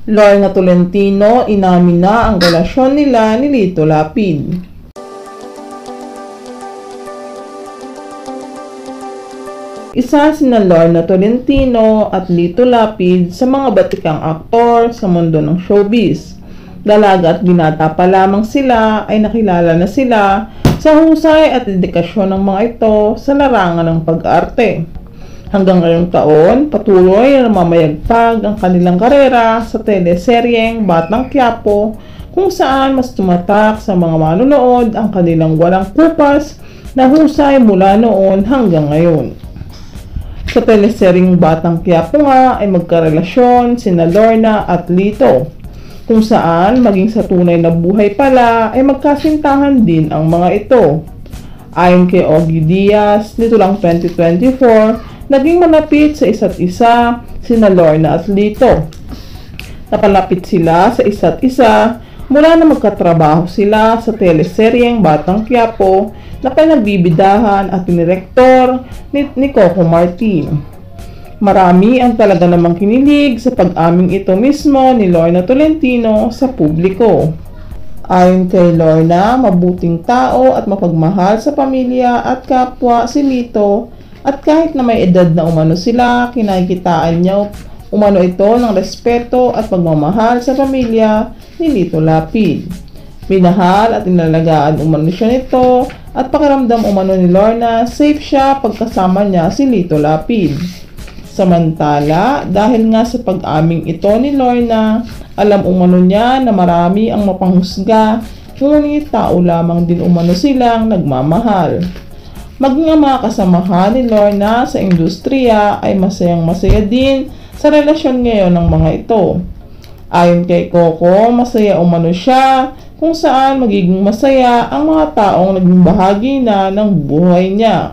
Lorna Tolentino inamin na ang relasyon nila ni Lito Lapid. Isa sina Lorna Tolentino at Lito Lapid sa mga batikang aktor sa mundo ng showbiz. Dalaga at binata pa lamang sila ay nakilala na sila sa husay at dedikasyon ng mga ito sa larangan ng pag-arte. Hanggang ngayong taon, patuloy na mamayagpag ang kanilang karera sa teleseryeng Batang Quiapo, kung saan mas tumatak sa mga manonood ang kanilang walang kupas na husay mula noon hanggang ngayon. Sa teleseryeng Batang Quiapo nga ay magkarelasyon sina Lorna at Lito, kung saan maging sa tunay na buhay pala ay magkasintahan din ang mga ito. Ayon kay Ogie Diaz, nito lang 2024, naging malapit sa isa't isa sina Lorna at Lito. Napalapit sila sa isa't isa mula na magkatrabaho sila sa teleseryeng Batang Quiapo na pinagbibidahan at pinirektor ni Coco Martin. Marami ang talaga namang kinilig sa pag-aming ito mismo ni Lorna Tolentino sa publiko. Ayon kay Lorna, mabuting tao at mapagmahal sa pamilya at kapwa si Lito, at kahit na may edad na umano sila, kinakitaan niya umano ito ng respeto at pagmamahal sa pamilya ni Lito Lapid. Minahal at inalagaan umano siya nito at pakiramdam umano ni Lorna safe siya pagkasama niya si Lito Lapid. Samantala, dahil nga sa pag-aming ito ni Lorna, alam umano niya na marami ang mapanghusga, ngunit tao lamang din umano silang nagmamahal. Maging ang mga kasamahan ni Lorna sa industriya ay masayang-masaya din sa relasyon ngayon ng mga ito. Ayon kay Coco, masaya umano siya kung saan magiging masaya ang mga taong naging bahagi na ng buhay niya.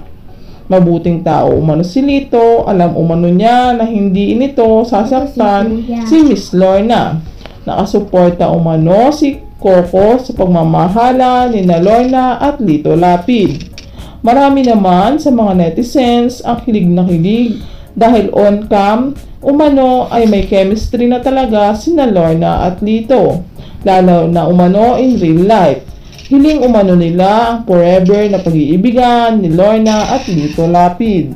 Mabuting tao umano si Lito, alam umano niya na hindi nito sasaktan si Miss Lorna. Nakasuporta umano si Coco sa pagmamahala ni Lorna at Lito Lapid. Marami naman sa mga netizens ang hilig na hilig dahil on-cam umano ay may chemistry na talaga sina Lorna at Lito, lalo na umano in real life. Hiling umano nila ang forever na pag-iibigan ni Lorna at Lito Lapid.